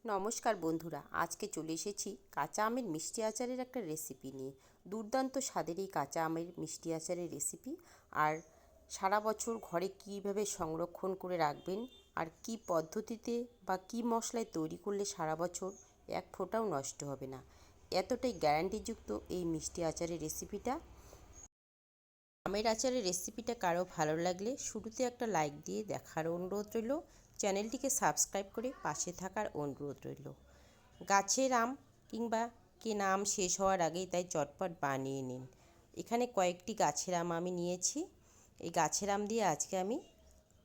নমস্কার বন্ধুরা, আজকে চলে এসেছি কাঁচা আমের মিষ্টি আচারের একটা রেসিপি নিয়ে। দুর্দান্ত স্বাদের এই কাঁচা আমের মিষ্টি আচারের রেসিপি। আর সারা বছর ঘরে কীভাবে সংরক্ষণ করে রাখবেন আর কি পদ্ধতিতে বা কি মশলায় তৈরি করলে সারা বছর এক ফোঁটাও নষ্ট হবে না, এতটাই গ্যারান্টিযুক্ত এই মিষ্টি আচারের রেসিপিটা। আমের আচারের রেসিপিটা কারো ভালো লাগলে শুরুতে একটা লাইক দিয়ে দেখার অনুরোধ রইল। চ্যানেলটিকে সাবস্ক্রাইব করে পাশে থাকার অনুরোধ রইল। গাছের আম কিংবা কেনা আম শেষ হওয়ার আগেই তাই চটপট বানিয়ে নিন। এখানে কয়েকটি গাছের আম আমি নিয়েছি। এই গাছের আম দিয়ে আজকে আমি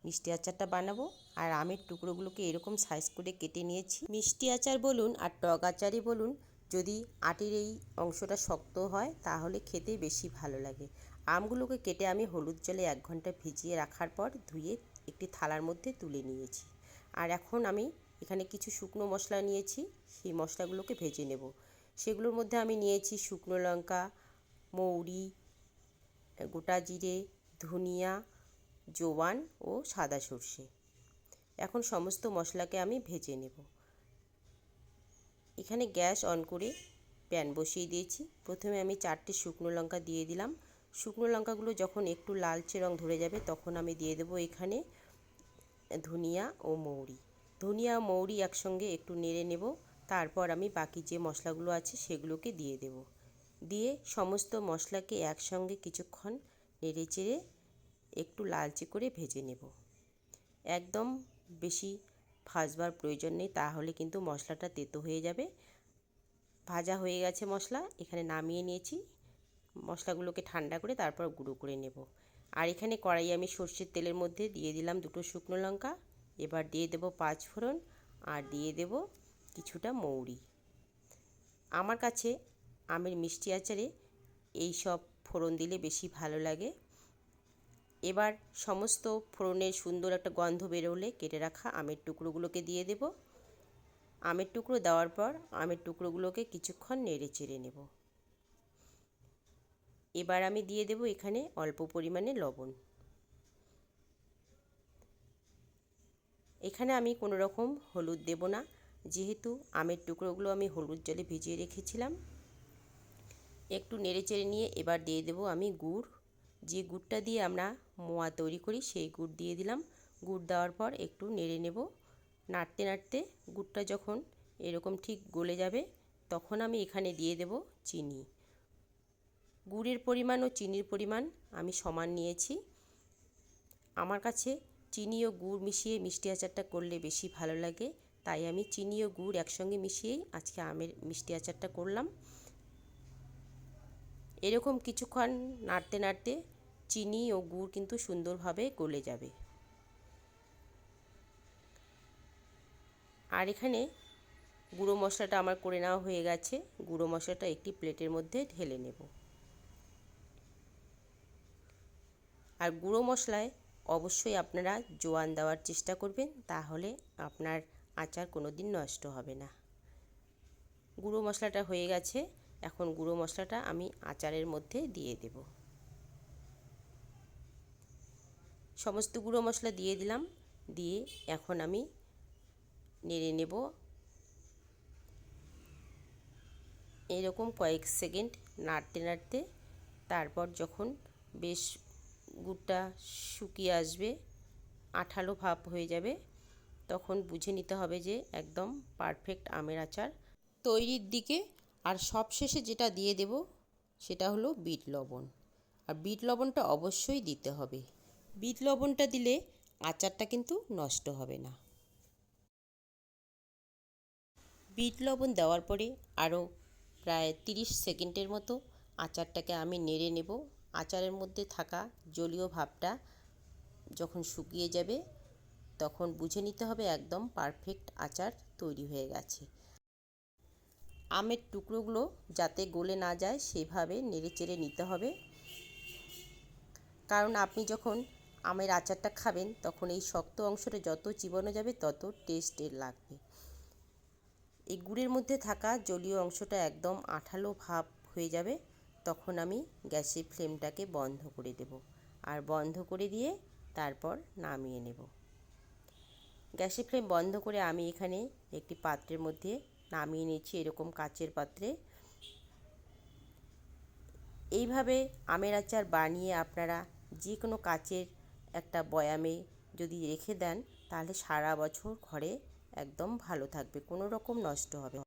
মিষ্টি আচারটা বানাবো। আর আমের টুকরোগুলোকে এরকম সাইজ করে কেটে নিয়েছি। মিষ্টি আচার বলুন আর টক আচারই বলুন, যদি আটির এই অংশটা শক্ত হয় তাহলে খেতে বেশি ভালো লাগে। আমগুলোকে কেটে আমি হলুদ জলে 1 ঘন্টা ভিজিয়ে রাখার পর ধুয়ে একটি থালার মধ্যে তুলে নিয়েছি। আর এখন আমি এখানে কিছু শুকনো মশলা নিয়েছি, সেই মশলাগুলোকে ভেজে নেব। সেগুলোর মধ্যে আমি নিয়েছি শুকনো লঙ্কা, মৌরি, গোটা জিরে, ধনিয়া, জোয়ান ও সাদা সর্ষে। এখন সমস্ত মশলাকে আমি ভেজে নেব। এখানে গ্যাস অন করে প্যান বসিয়ে দিয়েছি। প্রথমে আমি 4টে শুকনো লঙ্কা দিয়ে দিলাম। শুকনো লঙ্কাগুলো যখন একটু লালচে রং ধরে যাবে তখন আমি দিয়ে দেবো এখানে ধনিয়া ও মৌরি। ধনিয়া ও মৌরি একসঙ্গে একটু নেড়ে নেব। তারপর আমি বাকি যে মশলাগুলো আছে সেগুলোকে দিয়ে দেব। দিয়ে সমস্ত মশলাকে একসঙ্গে কিছুক্ষণ নেড়ে চেড়ে একটু লালচে করে ভেজে নেব। একদম বেশি ভাজবার প্রয়োজন নেই, তাহলে কিন্তু মশলাটা তেতো হয়ে যাবে। ভাজা হয়ে গেছে মশলা, এখানে নামিয়ে নিয়েছি। মশলাগুলোকে ঠান্ডা করে তারপর গুঁড়ো করে নেব। আর এখানে কড়াই আমি সর্ষের তেলের মধ্যে দিয়ে দিলাম 2টো শুকনো লঙ্কা। এবার দিয়ে দেব 5 ফোড়ন আর দিয়ে দেব কিছুটা মৌরি। আমার কাছে আমের মিষ্টি আচারে এই সব ফোড়ন দিলে বেশি ভালো লাগে। এবার সমস্ত ফোড়নের সুন্দর একটা গন্ধ বেরোলে কেটে রাখা আমের টুকরোগুলোকে দিয়ে দেব। আমের টুকরো দেওয়ার পর আমের টুকরোগুলোকে কিছুক্ষণ নেড়ে চেড়ে নেব। এবার আমি দিয়ে দেব এখানে অল্প পরিমাণে লবণ। এখানে আমি কোনো রকম হলুদ দেব না, যেহেতু আমের টুকরোগুলো আমি হলুদ জলে ভিজিয়ে রেখেছিলাম। একটু নেড়ে চেড়ে নিয়ে এবার দিয়ে দেব আমি গুড়। যে গুড়টা দিয়ে আমরা মোয়া তৈরি করি সেই গুড় দিয়ে দিলাম। গুড় দেওয়ার পর একটু নেড়ে নেব। নাড়তে নাড়তে গুড়টা যখন এরকম ঠিক গলে যাবে তখন আমি এখানে দিয়ে দেব চিনি। গুড়ের পরিমাণ ও চিনির পরিমাণ আমি সমান নিয়েছি। আমার কাছে চিনি ও গুড় মিশিয়ে মিষ্টি আচারটা করলে বেশি ভালো লাগে, তাই আমি চিনি ও গুড় একসঙ্গে মিশিয়েই আজকে আমের মিষ্টি আচারটা করলাম। এরকম কিছুক্ষণ নাড়তে নাড়তে চিনি ও গুড় কিন্তু সুন্দরভাবে গলে যাবে। আর এখানে গুঁড়ো মশলাটা আমার করে নেওয়া হয়ে গেছে। গুঁড়ো মশলাটা একটি প্লেটের মধ্যে ঢেলে নেব। আর গুঁড়ো মশলায় অবশ্যই আপনারা জোয়ান দেওয়ার চেষ্টা করবেন, তাহলে আপনার আচার কোনো দিন নষ্ট হবে না। গুঁড়ো মশলাটা হয়ে গেছে। এখন গুঁড়ো মশলাটা আমি আচারের মধ্যে দিয়ে দেব। সমস্ত গুঁড়ো মশলা দিয়ে দিলাম। দিয়ে এখন আমি নেড়ে নেব। এরকম কয়েক সেকেন্ড নাড়তে নাড়তে তারপর যখন বেশ গুড়টা শুকিয়ে আসবে, আঠালো ভাব হয়ে যাবে, তখন বুঝে নিতে হবে যে একদম পারফেক্ট আমের আচার তৈরির দিকে। আর সবশেষে যেটা দিয়ে দেব সেটা হলো বিট লবণ। আর বিট লবণটা অবশ্যই দিতে হবে। বিট লবণটা দিলে আচারটা কিন্তু নষ্ট হবে না। বিট লবণ দেওয়ার পরে আরও প্রায় 30 সেকেন্ডের মতো আচারটাকে আমি নেড়ে নেব। আচারের মধ্যে থাকা জলীয় ভাবটা যখন শুকিয়ে যাবে তখন বুঝে নিতে হবে একদম পারফেক্ট আচার তৈরি হয়ে গেছে। আমের টুকরোগুলো যাতে গলে না যায় সেভাবে নেড়ে চেড়ে নিতে হবে, কারণ আপনি যখন আমের আচারটা খাবেন তখন এই শক্ত অংশটা যত চিবানো যাবে তত টেস্টের লাগবে। এই গুড়ের মধ্যে থাকা জলীয় অংশটা একদম আঠালো ভাব হয়ে যাবে, তখন আমি গ্যাসের ফ্লেমটাকে বন্ধ করে দেব। আর বন্ধ করে দিয়ে তারপর নামিয়ে নেব। গ্যাসের ফ্লেম বন্ধ করে আমি এখানে একটি পাত্রের মধ্যে নামিয়ে নিচ্ছি, এরকম কাচের পাত্রে। এইভাবে আমের আচার বানিয়ে আপনারা যে কোনো কাচের একটা বয়ামে যদি রেখে দেন, তাহলে সারা বছর ঘরে একদম ভালো থাকবে, কোনো রকম নষ্ট হবে না।